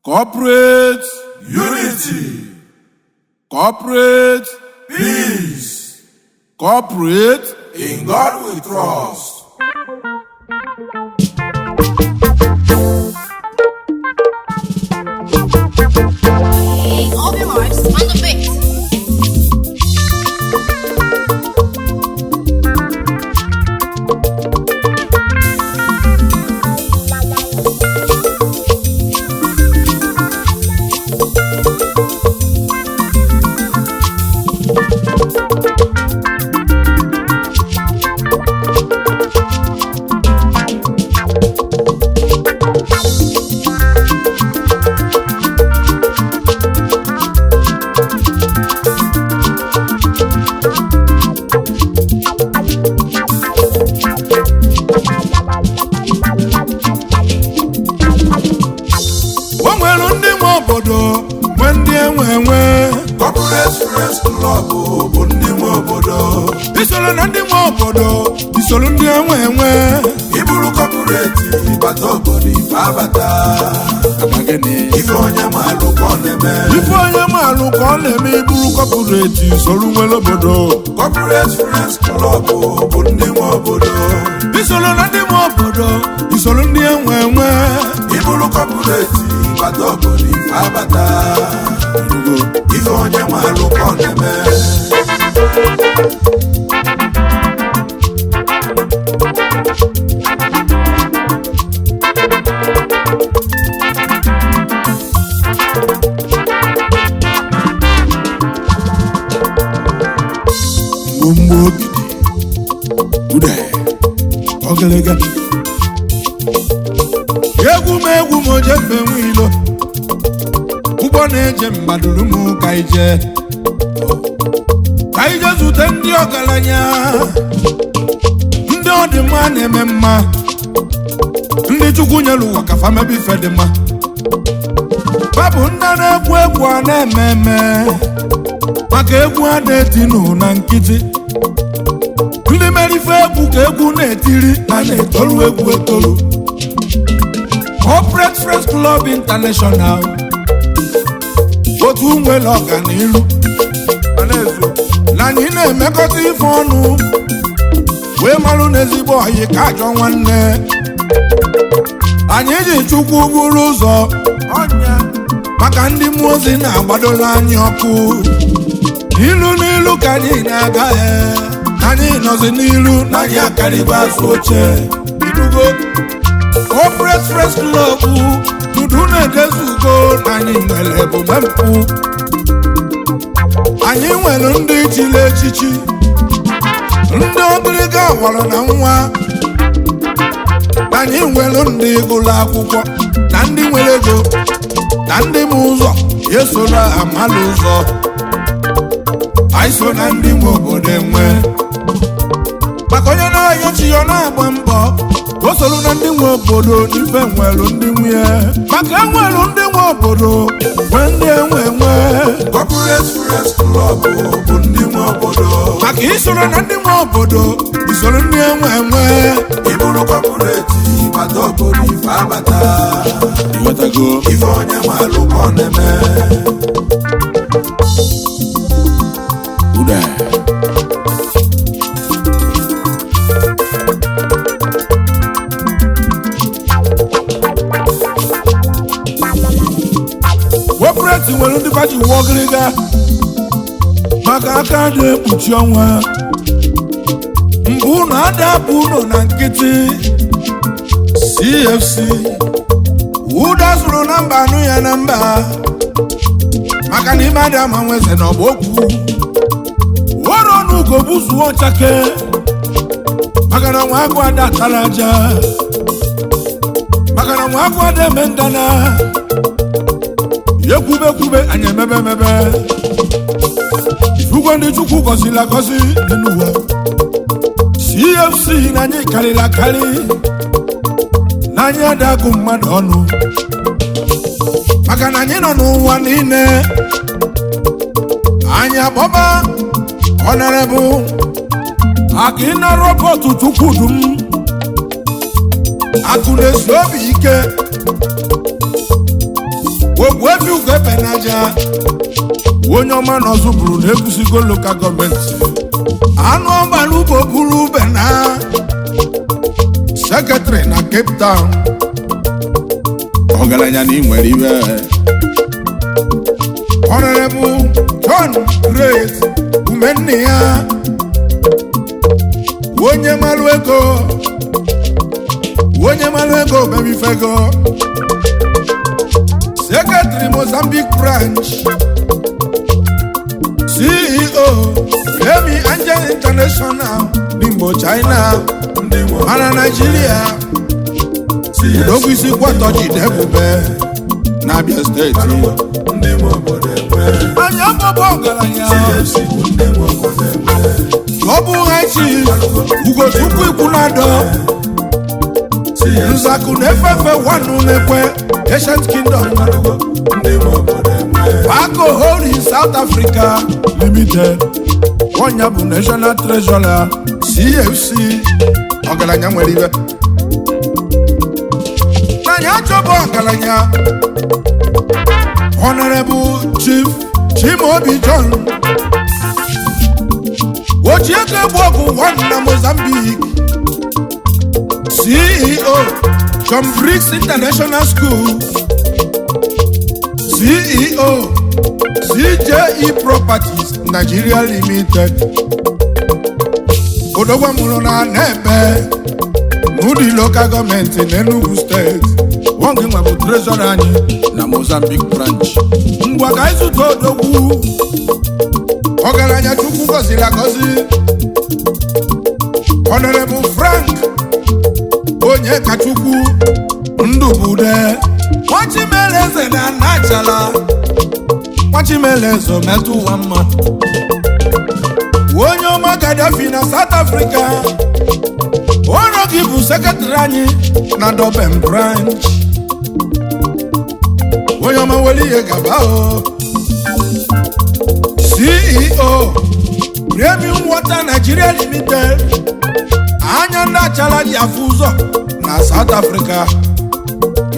Corporate unity, corporate peace. corporate In God we trust. All your lives on the beat. Obodo when the enwe Corporate Friends Club bụ ndị nwe obodo. isolo na ndị nwe obodo isolo ndị enwe Iburu corporate ịbata obodo ife abata. Ife onye maalụ ka ọ na-eme. ife onye maalụ ka ọ na-eme iburu corporate isolo nwere obodo. Corporate Friends Club bụ ndị nwe obodo. isolo na ndị nwe obodo isolo ndị enwe Iburu corporate ịbata obodo ife abata. Ife onye maalụ ka ọ na-eme. Mgbe ude ogelega egwu m ojefe nwilo ụgbọ na-eje mbaduru m ka ije zute ndị ọgaranya ndị ọdịmma na-eme mma ndị Chukwu nyere ụwa ka fa mebe ife dị mma babụ ndị na-egwu egwu a na-eme eme maka egwu a na-etinu na nkịtị ndị mere ife egwu ka egwu na-etiri na na-etoru egwu etoru Corporate Friends Club International otu nwere ọganiru na anyị na-emekọta ife ọnụ wee marụ n'ezigbo ọyị ka ajọ nwanne anyị ji Chukwu bụrụ ụzọ maka ndị mmụọ ozi na-agbadola anyị ọkụ n'ilu ka anyị na-aga anyị nọzi n'ilu na anyị akarịba azụ oche idugo Corporate Friends Club dudu na-edezugo na anyị nwere ebume mpụ anyị nwere ndị chiri echichi ndị ọgịrịga awara na nwa anyị nwere ndị gụrụ akwụkwọ na ndị nwere ego na ndị ma ụzọ esola amalụ ụzọ anyị so na ndị nwe obodo enwe maka onye na-ayochi ya na-agba mbọ o soro na ndị nwe obodo n'ife nwere ndị nwunye maka enwere ndị nwe obodo nwee ndị enwe Corporate Friends Club bụ ndị nwe obodo. maka isoro na ndị nwe obodo isoro ndị enwe Iburu corporate ịbata obodo ife abata. Ife onye maalụ ka ọ na-eme. Corporate nwere ndị baji uwe ogiriga maka aka na-ekpuchi ọnwa mgbe unu adapụ ụlọ na nkịtị CFC ụda zụrụ na mba anụ ya na mba maka na ime adị ama nweze na ọgba okwu were ọnụ ugo buzuo nchake maka na nwa agụ ada tara aja maka na nwa agụ ada eme ndana ekwube anyị emebe ifugwe ndị Chukwu gọziri agọzi dị n'ụwa CFC na anyị karịrị akarị na anyị adagụ mmadụ ọnụ maka na anyị nọ n'ụwa niile anyị agbọba Honorable Akina Robert Chukwudum akụ na-esi obi ike Ogbuefi Ugoebenaja onye ọma nọzụ bụrụ na-ekwusigo lokal gọọmenti anụ ọgbara ugbo bụrụ ube na sekretịrị na Cape Town ọgaranya na inwere ibe Honorable John Grace umenne ya onye malụ ego bemifego Secretary Mozambique branch CEO Emi Angel International Nimbo China Mana Nigeria Udogwisi Kwatoji Debube Nabia State Anya Bobo Galanya Obu Hachi Ugochukwu Ikunado Nzaku Nefefe Wanu Nekwe Ancient Kingdom Paco Holy South Africa Limited Onyabu National Treasurer CFC Ogalanya Mwelibe Nanya Chobo Ogalanya Honorable Chief Chimobi John Ochieke Bogu Wana Mozambique CEO John Briggs International School CEO CJE Properties Nigeria Limited Odogwa Mulona Nebe Nudi Local Government in Enugu State Wangi Mabu Treasurer na Mozambique branch Ngwaka Izuto Odogwu Ogalanya Chukwu Gozila Gozi Honorable Frank Onye Kachukwu Ndubude Wachimeleze na Nachala Wachimeleze metu wama Wonyo Magadafi na South Africa Orogibu Secretary na Durban branch Wonyo Maweli Gabao CEO Premium Water Nigeria Limited Anya Nachala Yafuzo na South Africa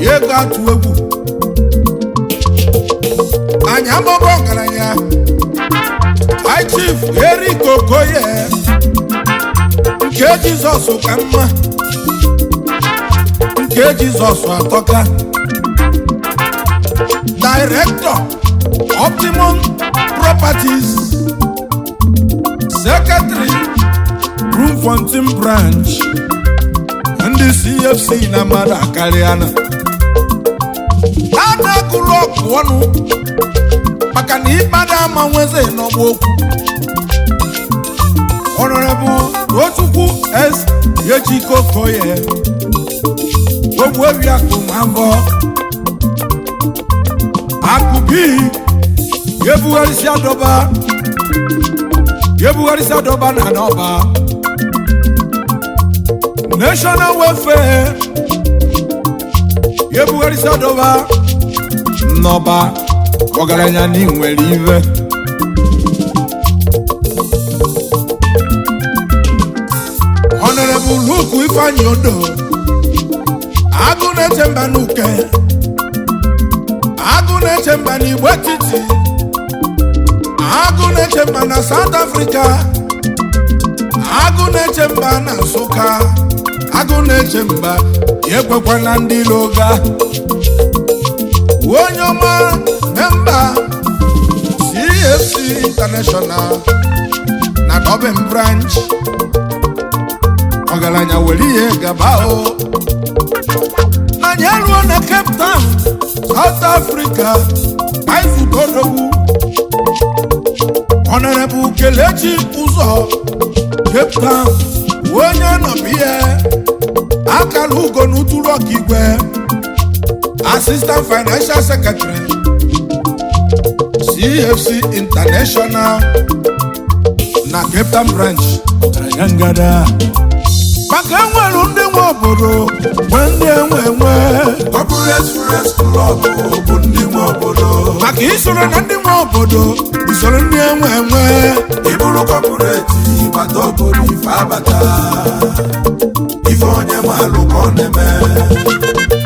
Yego atu egwu Anya Bobo Galanya High Chief Eric Okoye Nke Jesus Kama Nke Jesus Atoka Director Optimum Properties Secretary Bloemfontein branch and the CFC na mada Kariana Ada kuloku wanu maka na ibada manweze n'ogboku Honorable Rochukwu S. Yechiko Koye Ogwebi Akumambo Akubi Yebugarisi Adoba na Noba National Welfare Yebugarisi Adoba Noba Ogaranya ni nwere ive Honorable Luku Ifeanyi Odo Agụna Chemba Nuke Agụna Chemba n'Igbo Etiti Agụna Chemba na South Africa Agụna Chemba na Nsụka Agụna Chemba ekwekwana ndị loga onye ọma member CFC International na Durban branch Ogalanya weliye gabao Nanyaluo na Cape Town South Africa Aizutodogu Honorable Kelechi Uzo Cape Town onye nọbiye Akalugo n'uturu Okigwe Assistant Financial Secretary CFC International na Cape Town branch Karangangada maka nwere ndị nwe obodo ndị enwe Corporate Forest Club bụ ndị nwe obodo maka isoro na ndị nwe obodo isoro ndị enwe Iburu corporate bata obodo ife abata ife onye malụ ka ọ na-eme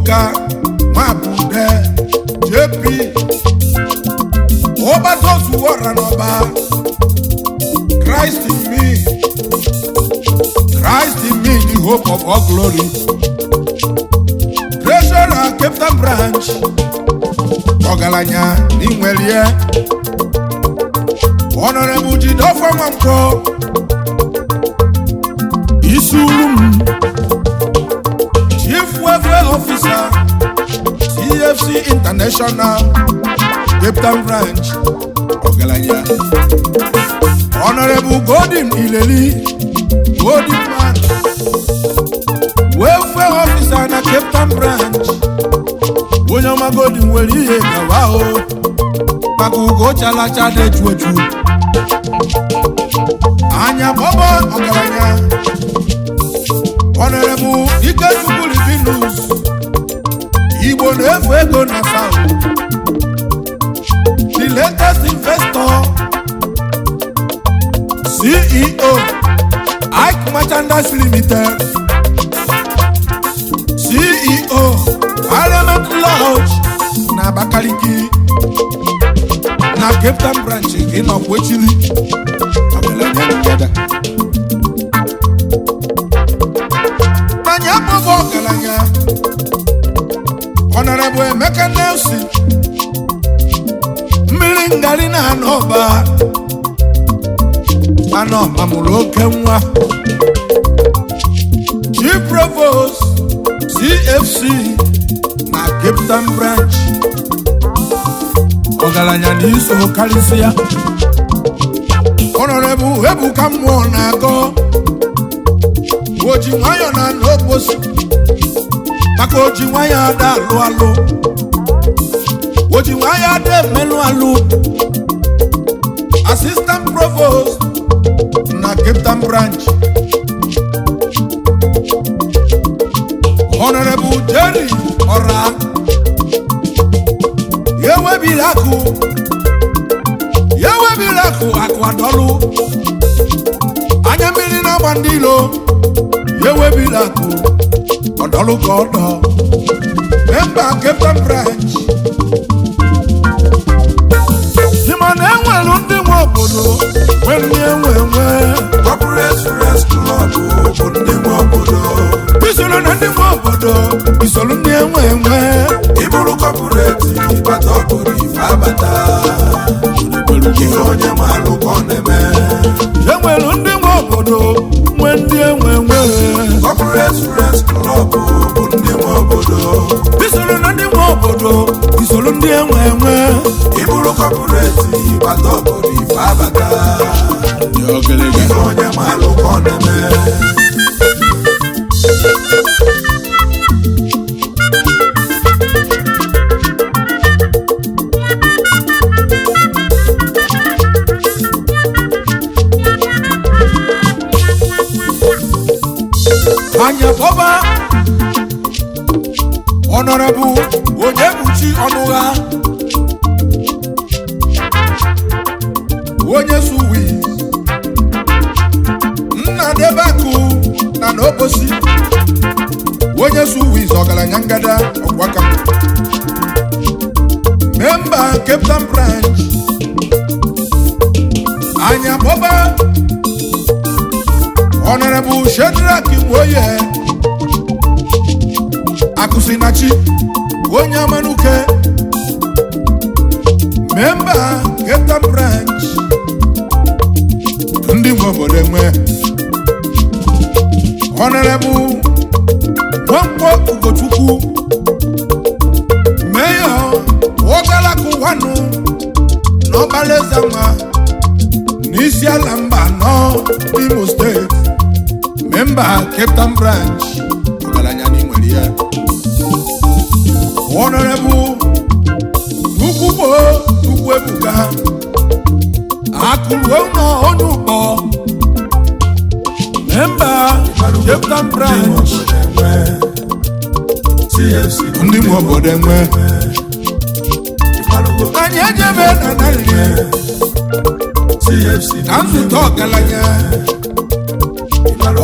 Chukwuka Mabude JP Obodo Waranoba Christ in me, the hope of all glory. Treasurer Captain Branch Ogalanya Ningwelie Honorable Jidofa Mamko Isulum Chief Welfare Officer CFC International Captain Branch Ogalanya Honorable Godin Ileli Godin Man Welfare Officer na Captain Branch Wonyama Godin Weli Kawao Makugo Chalacha de Chuchu Anya Boba Ogalanya Honorable Ike Chukuli Vinus Igbo Nefego na South The latest investor CEO Ike Merchandise Limited CEO Parliament Lodge na Bakaliki na Captain Branch in Okwechili Tanya Bobo Galanya Honorable Emeka Nelson Milingalina Anoba Ano Mamuloke Mwa Chief Provost CFC na Captain Branch Ogalanya Niso Kalisia Honorable Ebuka Mwonago Oji Wayo na Nobosi Maka Oji Wayo da Lualu Oji Wayo da Melualu Assistant Provost na Captain Branch Honorable Jerry Ora Yewe Bilaku Akwadolu Anyamili na Bandilo Yewe Bilaku Odolu Kodo Member Captain Branch Simone Welundi Obodo Wendi Wewe Corporate Rest Club Obundi Obodo Isolo Nandi Obodo Isolo Ndi Wewe Iburu Corporate Batoburi Fabata Ifonye Malu Koneme Welundi Obodo Wendi Wewe Corporate Rest Club Obundi Obodo Isolo Nandi Obodo Isolo Ndi Wewe Iburu Corporate Batoburi Fabata Ifonye Malu Koneme Anya Boba Honorable Onyebuchi Onuga Onyesuwi Nna Debaku na Nobosi Onyesuwi Ogalanya Ngada Okwaka Member Captain Branch Anya Boba Honorable Shadrach Moye Akusinachi Onyamanuke Member Captain Branch Ndi Obodo Honorable Wampo Ugochukwu Mayor Ogalaku Wanu Nobalezama Nisia Lamba no Imo State Member Captain Branch Ogalanya Ningwelia Honorable Nukubo Nukwebuka Akuluono Onubo Member Captain Branch CFC Ndi Obodo Anyejebe na Nalie CFC Kansu Ogalanya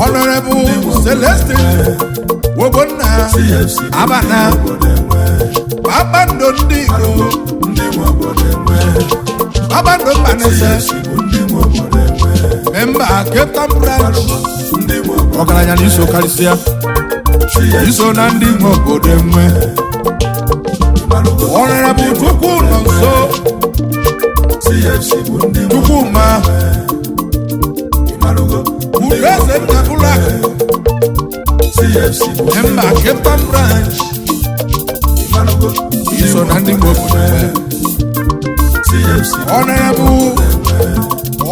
Honorable Celestine Wobonna CFC Abana Babando ndị Igbo ndị nwe obodo enwe Babando Mbanese CFC bụ ndị nwe obodo enwe member Cape Town branch ndị nwe obodo ọgaranya n'iso karịsịa iso na ndị nwe obodo enwe Honorable Chukwu nọ nso CFC bụ ndị nwe Chukwuma ịmalụgo Udeze Nnabulak CFC bụ member Cape Town branch ịmalụgo iso na ndị nwe obodo enwe CFC Honorable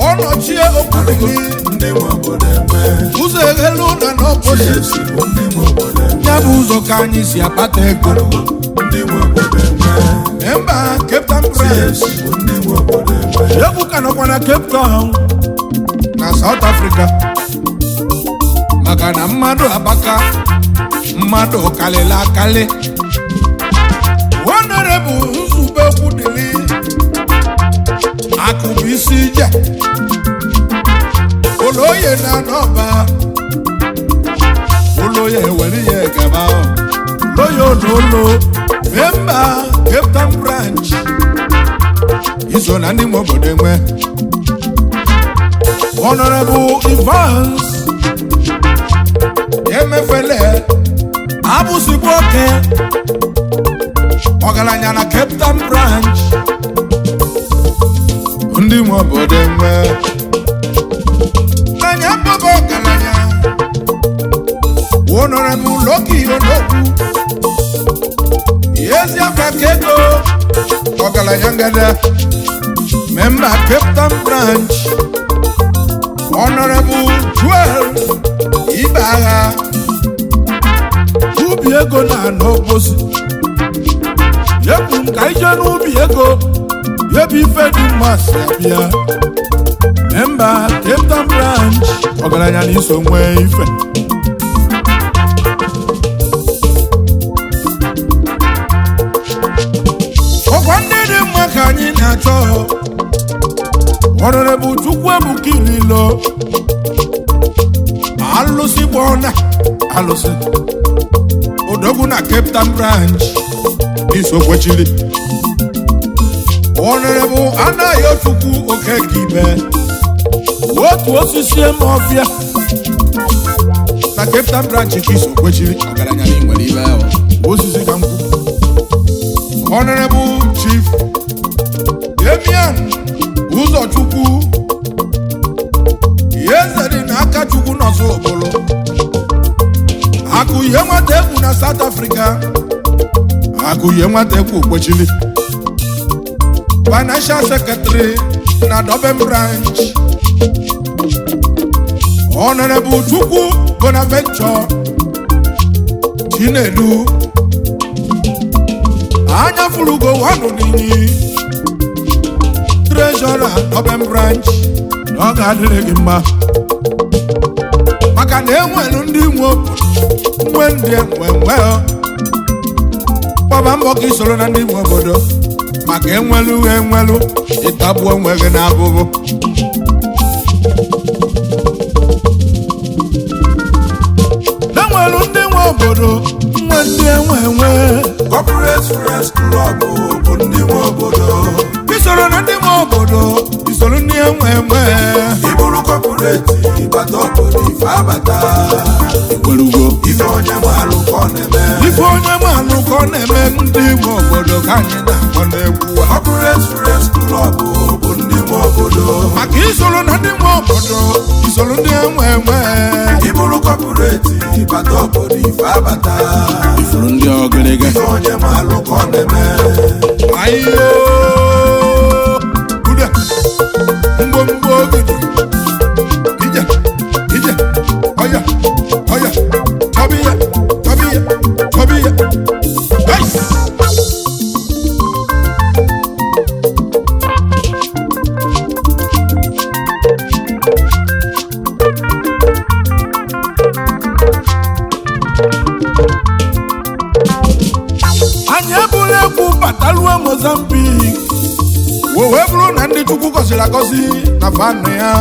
Ọnọchie Okwudili ndị nwe obodo enwe ụzọ eghelu na n'ọpọsi CFC bụ ndị nwe obodo enwe ya bụ ụzọ ka anyị si akpata ego ndị nwe obodo enwe member Cape Town branch CFC bụ ndị nwe obodo enwe egwu ka nọkwa na Cape Town na South Africa maka na mmadụ abaka mmadụ kalịla akali Honorable Nzube Okwudili akụbụ isi ije oloye na n'ọba oloye were ya gaba oloye ololo member Cape Town branch iso na ndị nwe obodo enwe Honorable Evans emefele abụsịbụ oke ọgaranya na Cape Town branch ndị nwe obodo enwe n'anya mbọbọ ọgaranya Honorable Loki Onogwu ezi aka ka ego ọgaranya ngada member Cape Town branch Honorable Joel Ibagha ubi ego na n'obosi yekwu m ka ije n'ubi ego yebu ife dị mma si abịa member Cape Town branch ọgaranya na iso nwee ife ọkwa ndị dị mma ka anyị na-achọ Honorable Chukwuebuka Ililo alụsị gbọna alụsị odogwu na Cape Town branch iso kwechiri Honorable Anayochukwu Okekibe otu osisi eme ọfịa na Cape Town branch ka iso kwechiri ọgaranya na nwere ibe ahụ osisi ka mkpu Honorable Chief Damian Ụzọchukwu eze dị n'aka Chukwu n'ọzọ Obolo akụ ihe nwata egwu na South Africa akụ ihe nwata egwu okpochili Financial Secretary na Durban branch Honorable Chukwu Bonaventure Chinedu anya fulugo wanụ n'inyi Treasurer Durban branch na ọ ga-adịrị gị mma maka na enwelu ndị nwe ndị enwe gbaba mbọ ka isoro na ndị nwe obodo maka enwelu ịtagbu onwe gị na abụbụ enwelu ndị nwe obodo ndị enwe Corporate Friends Club bụ ndị nwe obodo isoro na ndị nwe obodo isoro ndị enwe ịbụrụ corporate ịbata obodo ife abata ikwerugo ife onye maalụ ka ọ na-eme ife onye maalụ ka ọ na-eme ndị nwe obodo ka anyị na-akpọ n'egwu Corporate Friends Club bụ ndị nwe obodo maka isoro na ndị nwe obodo isoro ndị enwe ịbụrụ corporate ịbata obodo ife abata isoro ndị ọgịrịga ife onye maalụ ka ọ na-eme ayo buda mgbomgbo ogidi ije oya tobiya nice anyị ebula egwu bataluo Mozambique wee bụrụ na ndị Chukwu gọziri agọzi na fanụ ya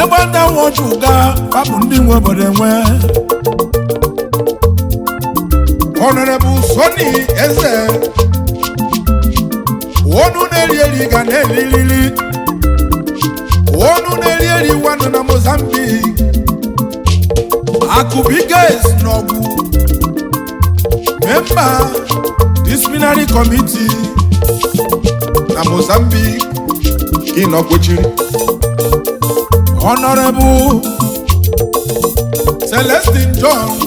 egbe ndị nwọchụ ga babụ ndị nwe obodo enwe Honorable Sonny Eze Onu Neri ga Nelili Onu Neri wanu na Mozambique Akubiges Nobu Member Disciplinary Committee na Mozambique in Okochiri Honorable Celestine John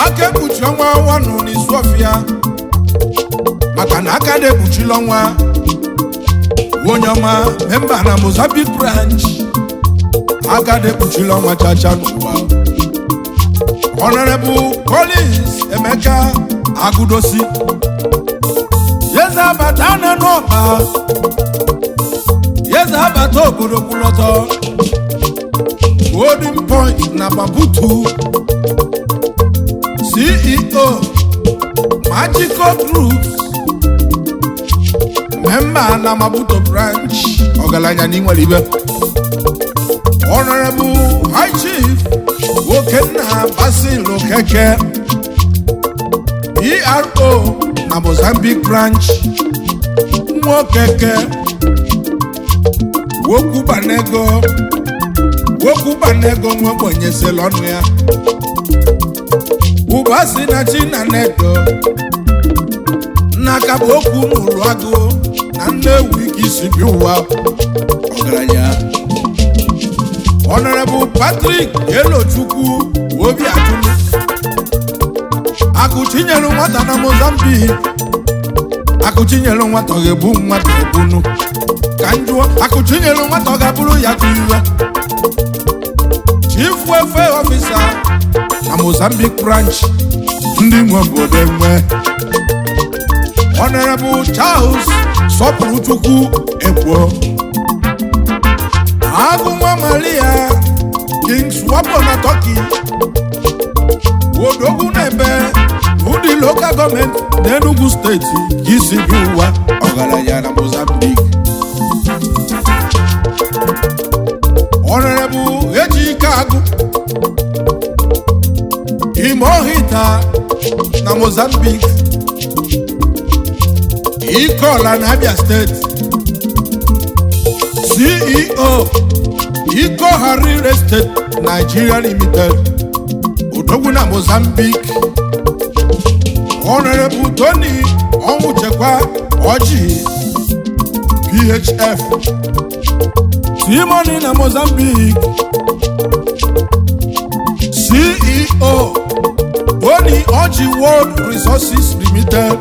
Akekuchionwa wanu ni Sofia Makana akade buchilonwa Wonyoma member na Mozambique branch Akade buchilonwa chacha nuwa Honorable Collins Emeka Agudosi Yeza batana noba Yeza bato Obodo kuloto Golden Point na Maputo CEO Magical Groups Member na Maputo branch Ogalanya Ningwalibe Honorable High Chief Wokena Basil Okeke ERO na Mozambique branch Mwokeke Wokubanego mwebonye selonu ya Ubasi na china nedo Nakaboku nuluago na wiki sibiwa Ogaranya Honorable Patrick Elochukwu Obi Atunu Akuchinyelu nwata na Mozambique Akuchinyelu nwata gebu nwata ebunu Kanjua Akuchinyelu nwata gabulu ya tuiwe Chief Welfare Officer na Mozambique branch Ndi Obodo enwe Honorable Charles Sopuruchukwu Ekwo Agumwa Malia Kings Wapo na Turkey Wodogu Nebe Udi local government Enugu state Isibiwa Ogalanya na Mozambique Honorable Ejikagu Imohita na Mozambique Ikola na Abia State CEO Iko Harire State Nigeria Limited Odogu na Mozambique Honorable Tony Onwuchekwa Oji PHF Simoni na Mozambique CEO Tony Oji World Resources Limited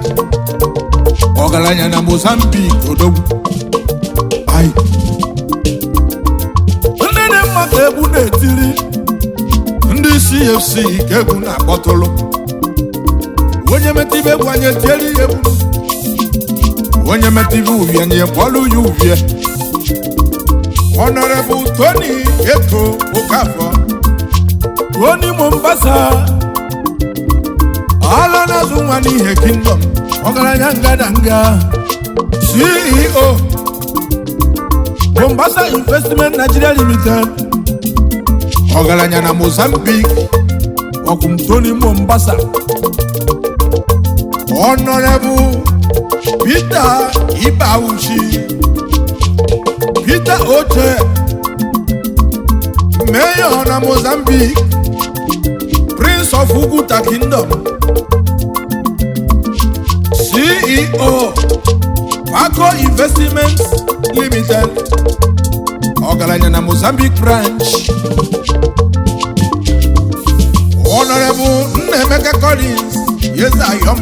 Ogalanya na Mozambique Odogu Ai Ndene mwaka ebu netiri Ndi CFC kebu na botolo Onye metibe gwanye teri ebu Onye metibe uvye nye polu yuvye Honorable Tony Eto Okafor Tony Mombasa Ala na Zungwani He Kingdom Ogalanya Ngadanga CEO Mombasa Investment Nigeria Limited Ogalanya na Mozambique Okumtoni Mombasa Honorable Peter Ibauchi Peter Oche Mayor na Mozambique Prince of Uguta Kingdom CEO Paco Investments Limited Ogalanya na Mozambique branch Honorable Nnemeka Collins Yezayom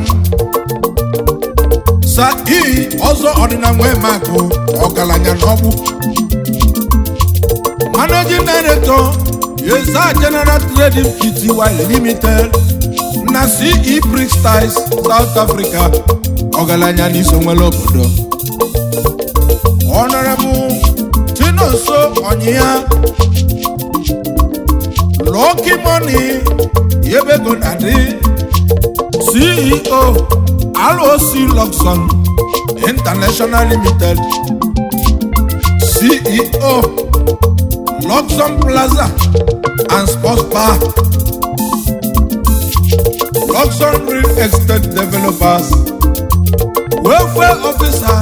Sai Ozo Odinamwe Mako Ogalanya Nobu Managing Director Yeza General Trading Pty Limited na CE Bricks Ties South Africa Ogalanya Nisongwelo Obodo Honorable Chinoso Onyia Lucky Money Yebego Nadi CEO ROC Luxon International Limited CEO Luxon Plaza and Sports Bar Luxon Real Estate Developers, Welfare Officer,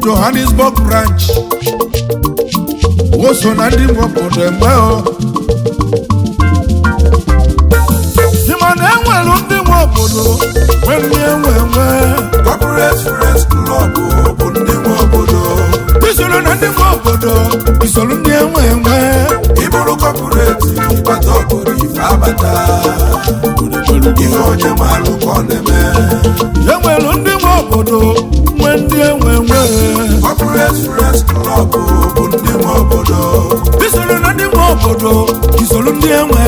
Johannesburg Branch, Woso na ndị Obodo enwe o. Dimana enwelu ndị Obodo, ndị enwe. Corporate Friends Club bụ ndị Obodo. Isolu na ndị Obodo, isolu ndị enwe. Iburu corporate ịbata obodo ife abata. Ife onye malụ ka ọ na-eme. Enwelu ndị Obodo, ndị enwe. Corporate Friends Club bụ ndị Obodo. Isolu na ndị Obodo, isolu ndị enwe.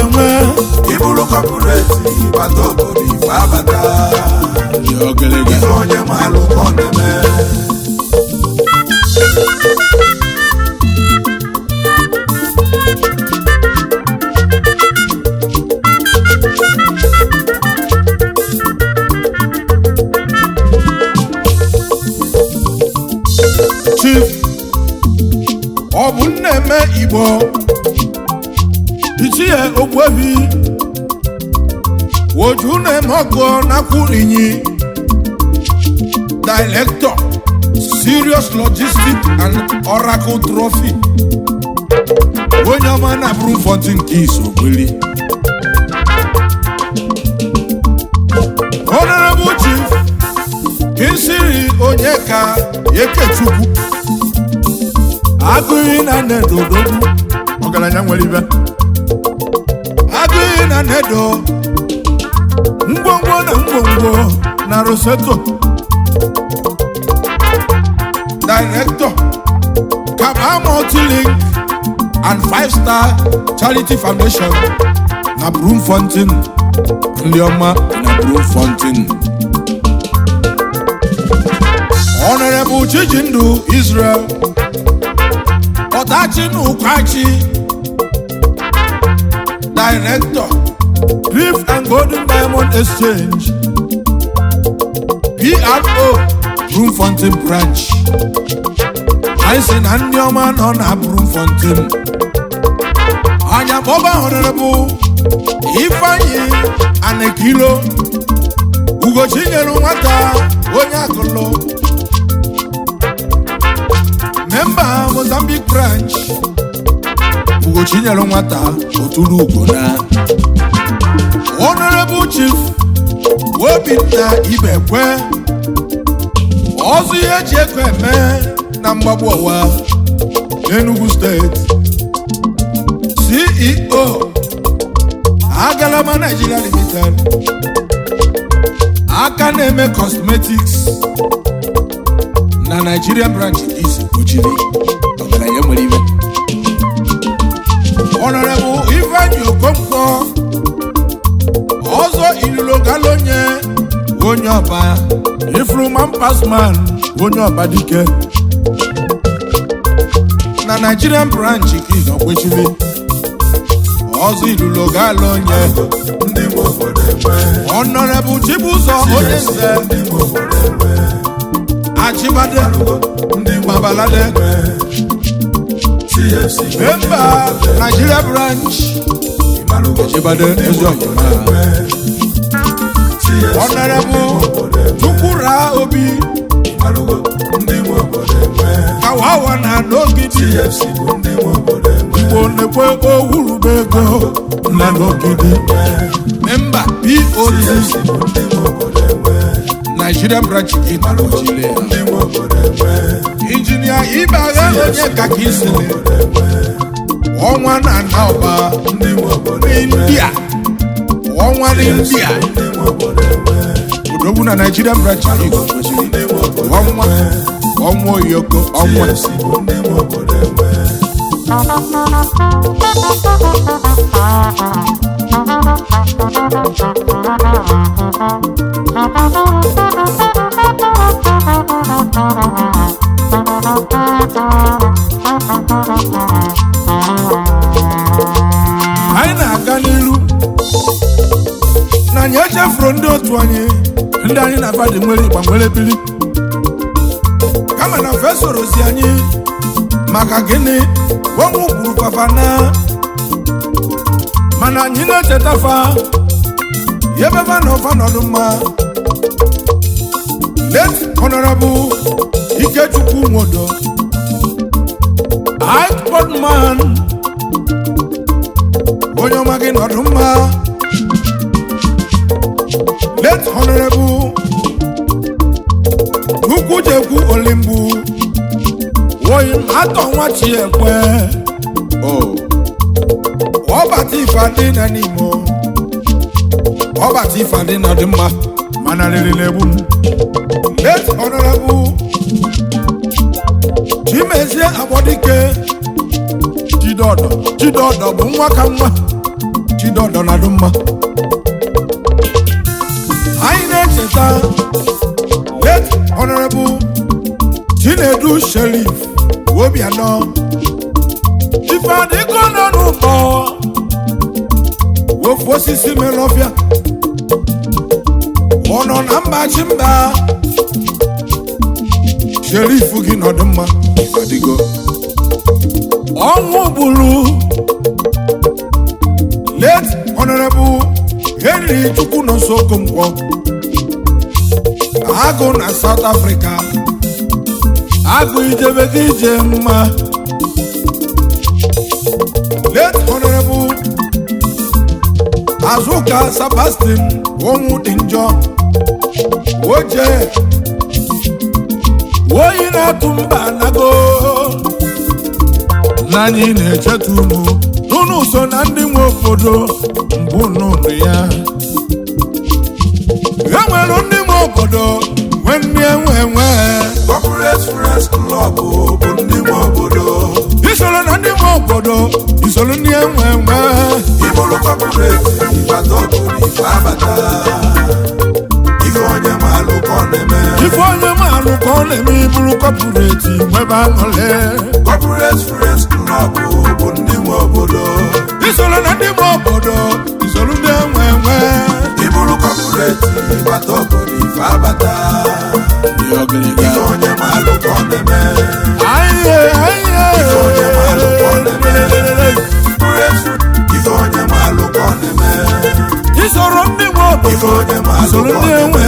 Iburu corporate ịbata obodo ife abata. Ife onye malụ ka ọ na-eme. Chief ọ bụ Nneme Igbo Ichie Ogbuefi Woju na-eme ọgọ n'Akwụrinyi Director Serious Logistics and Oracle Trophy onye ọma na Bloemfontein nke Isogbili Honorable Chief Kinsiri Onyeka Ekechukwu Agụghị na Nnedo Odogwu ọgaranya nwere ibe Agụghị na Nnedo ngwongwo na Roseto Director Kaba Multilink and 5-Star Charity Foundation na Bloemfontein ndị ọma na Bloemfontein Honorable Chijindu Israel Otachi Nukwachi Director Reef and Golden Diamond Exchange PRO Bloemfontein Branch anyị si na ndị ọma nọ na Bloemfontein anya bọba Honorable Ifeanyi Anekilo Ugochinyere nwata onye akụlụ Member Mozambique Branch Ugochinyere nwata otulu ugona Honorable Chief Obinna Ibekwe ọzọ ihe eji ego eme na mgbagbu ụwa Enugu State CEO Agalama Nigeria Limited aka na-eme cosmetics na Nigerian branch is Ochiri ọgaranya nwere ibe Honorable Ifeanyi Okonkwo ọzọ Ilulo Galonye onye ọba Ifruman Passman onye ọba dike na Nigerian branch is Ochiri ọzọ Ilulo Galonye ndị Obodo enwe. Honorable Chibuzo Odense Achibade Ndị Babalade CFC Member Nigeria branch Achibade Ezoyima Honorable Tukura Obi ndị Obodo enwe. Kawawa na Nogidi CFC bụ ndị Obodo enwe. Igbo nekwe Owurubego na Nogidi Member POC CFC bụ ndị Obodo enwe. Nigerian branch in Ochile Ndị Obodo enwe. Engineer Ibaga onye kakisile ọnwa na Naoba Ndị Obodo enwe. India ọnwa na India Ndị Obodo enwe. Odogwu na Nigerian branch Igbo ọnwa Oyoko ọnwa CFC bụ ndị Obodo enwe. anyị na-aga n'iru na anyị echefuru ndị otu anyị ndị anyị na-abadị nwere ịgba nwere bili kama na fesorozi anyị maka gịnị ọnwụ gburu papa na mana anyị na-echetafa yebeba no fanoduma late honorable Ikechukwu Nwodo High Court man onye magi noduma late honorable Ukujekwu Olimbu woyin ato nwa Chiekwe Obati Ifeadị na n'Imo Obati Ifeadị na dị mma mana lelebu late honorable Chimezie Agbodike Chidodo bụ nwa ka nwa Chidodo na dị mma anyị na-echeta late honorable Chinedu Sherif Obiano Ifeadị nọ n'ụkọ wofu osisi melofia ọnọ na mba chimba Sherif gị nọdụ mma Ifeadịgo ọnwụ bụrụ late honorable Henry Chukwunonso Okonkwo agụ na South Africa agụ ijebe gị ije mma late honorable Azuka Sebastian onwu dị njọ oje oyi na-atụ mba nago n'anyị na-echeta unu n'unu so na ndị nwe obodo mbụ n'ụlọ ya enwere ndị nwe obodo nwe ndị enwe Corporate Friends Club bụ ndị nwe obodo isoro na ndị nwe obodo isoro ndị enwe Ibulu corporate ịbata obodo ife abata ife onye maalụ ka ọ na-eme Ibulu corporate nwebe aṅụle Corporate Friends Club bụ ndị nwe obodo isoro na ndị nwe obodo isoro ndị enwe Ibulu corporate ịbata obodo ife abata ife onye maalụ ka ọ na-eme ife onye maalụ ka ọ na-eme ife onye maalụ ka ọ na-eme isoro ndị nwe obodo isoro ndị enwe